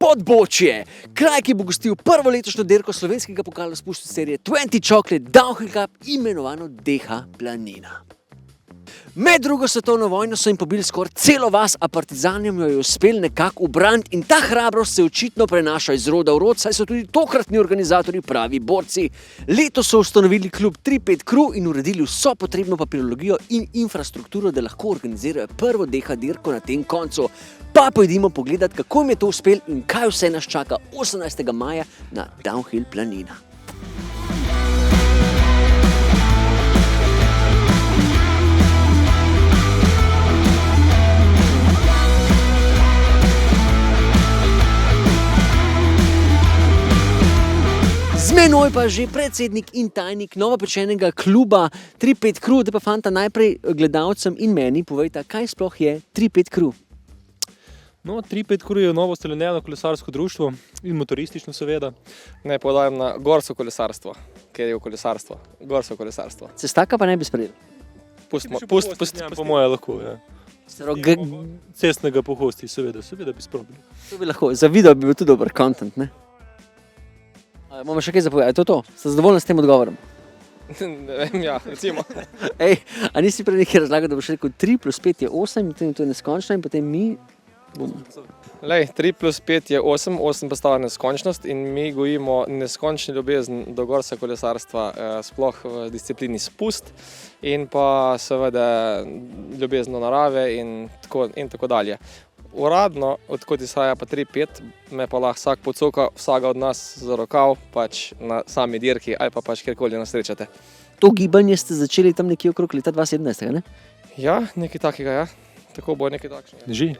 Podbočje, kraj, ki bo gostil prvo letošnjo dirko slovenskega pokala spustov serije 20 Chocolate Downhill Cup, imenovano DH Planina. Med drugo svetovno vojno so jim pobili skoraj celo vas, a partizanjem jo je uspel nekako ubraniti in ta hrabrost se očitno prenaša iz roda v rod, saj so tudi tokratni organizatorji pravi borci. Letos so ustanovili klub 3-5 Crew in uredili vso potrebno papirologijo in infrastrukturo, da lahko organizirajo prvo DH dirko na tem koncu. Pa pojdimo pogledat, kako jim je to uspel in kaj vse nas čaka 18. maja na Downhill Planina. Z menoj pa že predsednik in tajnik novopečenega kluba 3-5 Crew, da pa fanta najprej gledalcem in meni povejta, kaj sploh je 3-5 Crew. No, 3-5 Crew je novo ustanovljeno kolesarsko društvo in motoristično seveda. Ne podajam na gorsko kolesarstvo, ker je v kolesarstvo. Gorsko kolesarstvo. Cestaka pa ne bi sprejeli. Pustimo. Po moje lahko, ja. Cestnega pohosti, seveda bi sprobili. To bi lahko, za video bi bil tudi dober content, ne? Bomo še kaj zapovedali, je to to? Ste zadovoljni s tem odgovorom? Ne vem, ja, recimo. Ej, a nisi prej nekaj razlagal, da boš rekel 3 + 5 je 8, potem to je neskončno in potem mi bomo. Lej, 3 + 5 je 8, 8 postala neskončnost in mi gojimo neskončni ljubezen do gorskega kolesarstva, sploh v disciplini spust in pa seveda ljubezen do narave in tako dalje. Uradno, odkot izhaja pa 3-5, me pa lahko vsak pocuka, vsega od nas za rokav, pač na sami dirki ali pa pač kjerkoli nas srečate. To gibanje ste začeli tam nekje okrog leta 2017, ne? Ja, nekaj takega, ja. Tako bo nekaj takšnega. Že?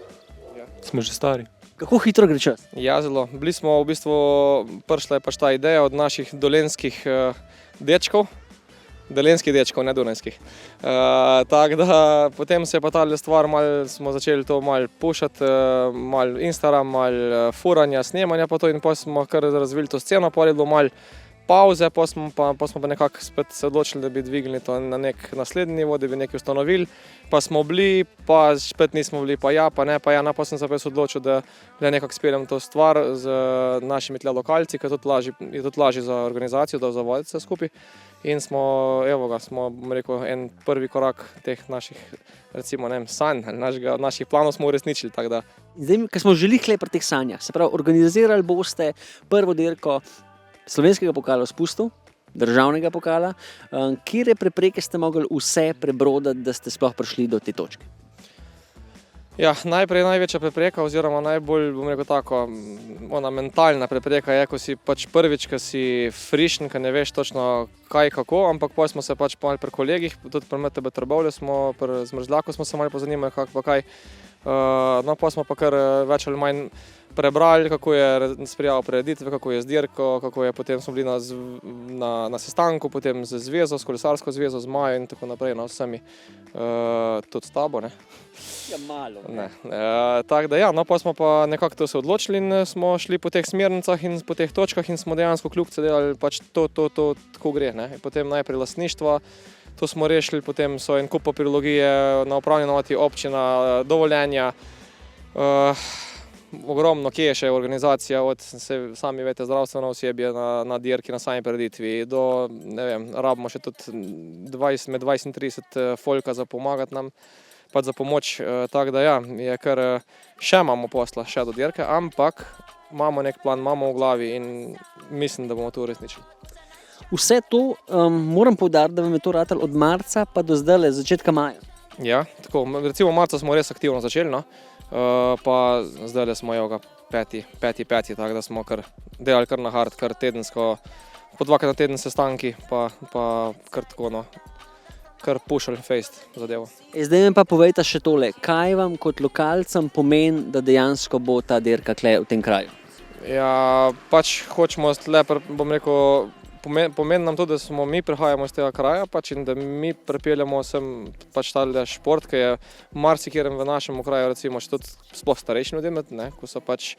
Ja. Smo že stari. Kako hitro gre čas? Ja, zelo. Bili smo v bistvu, prišla je pač ta ideja od naših dolenskih dečkov, dolenskih dečkov, ne dunajskih. Tako da potem se je pa ta stvar, smo začeli to malo pušati, malo Instagram, malo furanja, snemanja pa to in potem smo kar razvili to sceno, pa je bilo malo pauze, pa smo pa nekako spet se odločili, da bi dvignili to na nek naslednji nivo, da bi nekaj ustanovili, pa smo bili, pa spet nismo bili, pa ja, pa pa sem se pa odločil, da nekako speljem to stvar z našimi tle lokalci, ker je tudi lažje za organizacijo, da zavoditi se skupaj. In smo, bom rekel, en prvi korak teh naših, recimo, ne vem, sanj, naših planov smo uresničili, tako da. Zdaj, ko smo želi pri teh sanjah, se pravi, organizirali boste prvo dirko slovenskega pokala spustov, državnega pokala, kire prepreke ste mogli vse prebrodati, da ste sploh prišli do te točke? Ja, najprej največja prepreka oziroma najbolj, bom rekel tako, ona mentalna prepreka je, ko si pač prvič, ko si frišen, ko ne veš točno kaj, kako, ampak pa smo se pač malo pri kolegih, tudi pri MTB Trbovlje smo, pri Zmrzljaku smo se malo pozanimali, kako pa kaj. No, pa smo pa kar več ali manj prebrali, kako je sprijavo prireditve, kako je z dirko, kako je potem smo bili na sestanku, potem z zvezo, s kolesarsko zvezo, z Majo in tako naprej, no, vsemi, tudi s tabo, ne? Ja, malo. Ne. Tako da ja, no, pa smo pa nekako to se odločili in smo šli po teh smernicah in po teh točkah in smo dejansko kljubce delali pač to, tako gre, ne? Potem najprej lastništvo, to smo rešili, potem so en kup papirologije na upravni enoti, občina, dovoljenja, ogromno, kje je še organizacija, od sami veste, zdravstveno osebje na dirki, na sami prireditvi, do, ne vem, rabimo še tudi med 20 in 30 folka za pomagati nam, pa za pomoč, tako da ja, je kar še imamo posla, še do dirke, ampak imamo nek plan, imamo v glavi in mislim, da bomo to uresničili. Vse to moram poudariti, da vam je to ratalo od marca pa do zdaj, začetka maja. Ja, tako, recimo marca smo res aktivno začeli, no, pa zdaj smo jo 5. tako da smo delali kar na hard, kar tedensko, po 2krat na teden sestanki, pa kar tako, no, kar pušali fejst zadevo. Zdaj mi pa povejte še tole, kaj vam kot lokalcem pomeni, da dejansko bo ta dirka tle v tem kraju? Ja, pač hočemo tle, bom rekel, pomeni nam to, da mi prihajamo iz tega kraja pač in da mi pripeljamo sem pač tale šport, ki je marsikjerem v našem kraju, recimo, še tudi sploh starejši ljudje, ne, ko so pač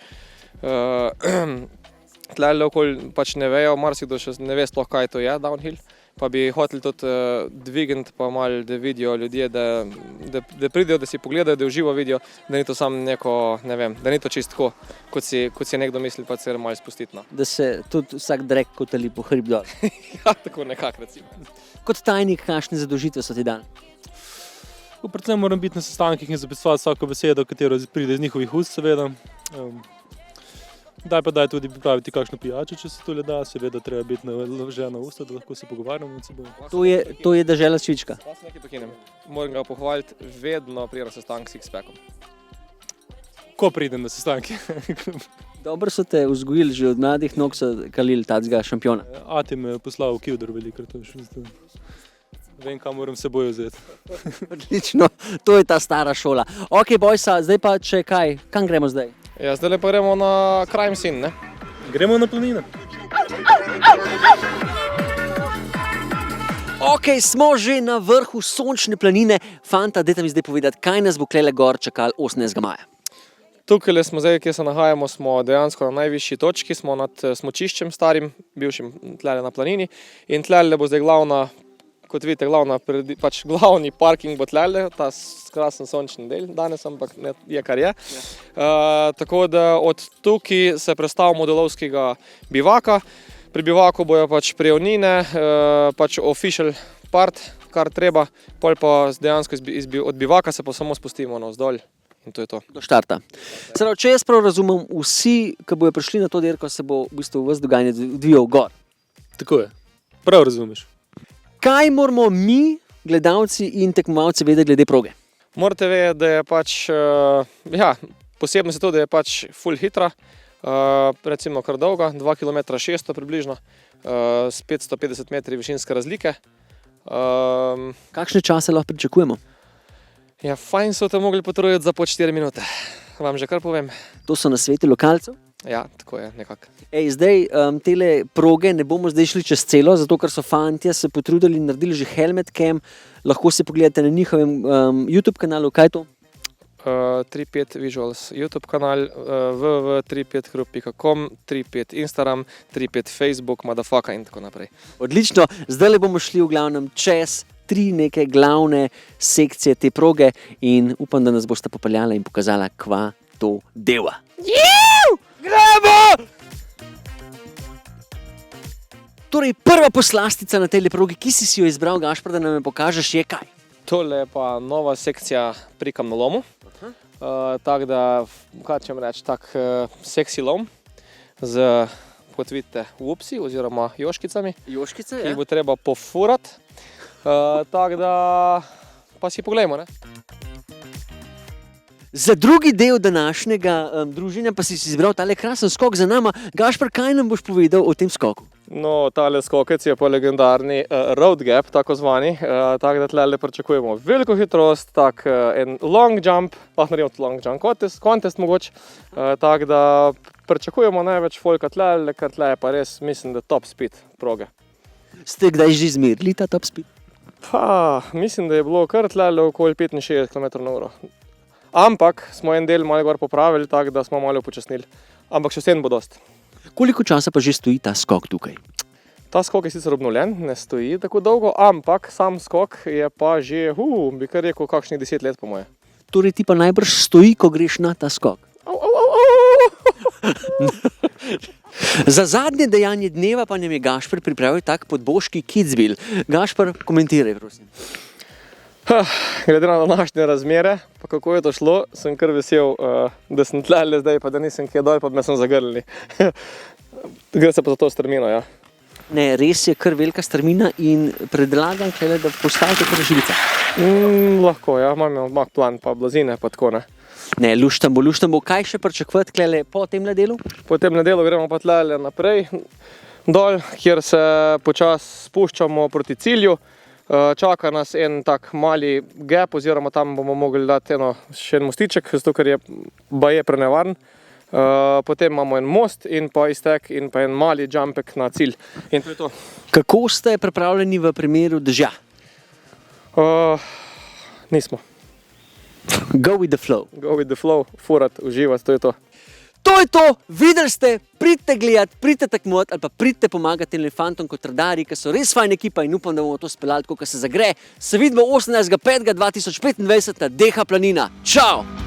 tle okoli pač ne vejo, marsikdo še ne ve sploh, kaj to je downhill. pa bi hoteli tudi dvigniti, pa malo, da vidijo ljudje, da pridejo, da si pogledajo, da v živo vidijo, da ni to samo neko, ne vem, da ni to čisto tako, kot si nekdo misli, pa se malo spustiti. No. Da se tudi vsak drek kotali po hrib dol. Ja, tako nekako recimo. Kot tajnik, kakšne zadolžitve so ti dali? Predvsem moram biti na sestankih in zapisovati vsako besedo, katero pride iz njihovih ust, seveda. Daj tudi pripraviti kakšno pijačo, če se to le da, seveda treba biti naložena usta, da lahko se pogovarjamo med seboj. To je dežela cvička. Pa se nekaj prekinem. Moram ga pohvaliti, vedno pride na sestanek s Sixpackom. Ko pridem na sestanke. Dobro so te vzgojili, že od mladih nog so kalili tacga šampiona. Ati me je poslal v Kivdor velikrat. Vem, kam moram seboj vzeti. Odlično, to je ta stara šola. Ok, bojsa, zdaj pa če kaj, kam gremo zdaj? Ja, zdaj pa gremo na crime scene, ne? Gremo na planine. Ok, smo že na vrhu sončne planine. Fanta, dajte mi zdaj povedati, kaj nas bo klele gor čakal 18. maja. Tukaj smo zdaj, kjer se nahajamo, smo dejansko na najvišji točki, smo nad smučiščem starim, bivšim tlele na planini. In tlele bo zdaj glavna, kot vidite, glavni parking bo tlele, ta krasen sončni del danes, ampak je kar je. Tako da od tukaj se prestavimo do lovskega bivaka. Pri bivaku bojo prijavnine, official part, kar treba, pol pa dejansko od bivaka se pa samo spustimo navzdolj. In to je to. Do štarta. Sedaj, če jaz prav razumem, vsi, ki bojo prišli na to dirko, se bo v bistvu ves dogajanje odvijal gor. Tako je. Prav razumeš. Kaj moramo mi, gledalci in tekmovalci, vedeti glede proge? Morate vedeti, da je posebno se to, da je full hitra, recimo kar dolga, 2 km 600 približno, s 550 metri višinske razlike. Kakšne čase lahko pričakujemo? Ja, fajn so te mogli potruditi za pod 4 minute, vam že kar povem. To so nasveti lokalcev? Ja, tako je nekako. Zdaj, tele proge ne bomo zdaj šli čez celo, zato ker so fantje se potrudili in naredili že helmet cam. Lahko se pogledate na njihovem YouTube kanalu. Kaj je to? 35 Visuals YouTube kanal, www.35group.com, 35 Instagram, 35 Facebook, motherfucker in tako naprej. Odlično, zdaj bomo šli v glavnem čez 3 neke glavne sekcije te proge in upam, da nas boste popeljala in pokazala, kva to deva. Gremo! Torej, prva poslastica na tej progi, ki si jo izbral, Gašper, da nam jo pokažeš, je kaj? Tole je pa nova sekcija pri kamnolomu. Tako da, kaj ćem reči, seksi lom z, kot vidite, vupsi oziroma joškicami. Joškice, ki bo treba pofurati. Tako da, pa si poglejmo, ne? Za drugi del današnjega druženja pa si izbral tale krasen skok za nama. Gašper, kaj nam boš povedal o tem skoku? No, tale skokec je pa legendarni road gap, tako zvani. Tako da tlele pričakujemo veliko hitrost, tak en long jump, naredimo long jump contest mogoče. Tako da pričakujemo največ folka tlele, ker tle je pa res, mislim, da top speed proge. Ste kdaj že izmerili ta top speed? Pa, mislim, da je bilo kar tlele okoli 65 km/h. Ampak smo en del malo gor popravili, tako da smo malo upočasnili. Ampak še vsem bo dost. Koliko časa pa že stoji ta skok tukaj? Ta skok je sicer obnovljen, ne stoji tako dolgo, ampak sam skok je pa že, bi kar rekel, kakšnih 10 let po moje. Torej ti pa najbrž stoji, ko greš na ta skok. Za zadnje dejanje dneva pa nam je Gašper pripravil tak podboški Kidsville. Gašper, komentiraj, prosim. Glede na današnje razmere, pa kako je to šlo, sem kar vesel, da sem tlele zdaj, pa da nisem kje dol, pa me sem zagrlili. Gre se pa za to strmino, ja. Ne, res je kar velika strmina in predlagam, da postavite kar žilica. Lahko, ja, imam plan, pa blazine, pa tako ne. Ne, luštam bo. Kaj še pričakovati tlele po tem delu? Po tem delu gremo pa tlele naprej, dol, kjer se počasi spuščamo proti cilju. Čaka nas en tak mali gap, oziroma tam bomo mogli dati še en mostiček, zato ker je baje prenevaren. Potem imamo en most in pa iztek in pa en mali jumpek na cilj. In to je to. Kako ste pripravljeni v primeru dežja? Nismo. Go with the flow. Go with the flow, furat, uživati, to je to. To je to, videli ste, pridite gledati, pridite tekmovati ali pa pridite pomagati tem fantom kot radarji, ki so res fajn ekipa in upam, da bomo to speljali tako, kot se zagre. Se vidimo 18.5.2025 na DH Planina. Čau!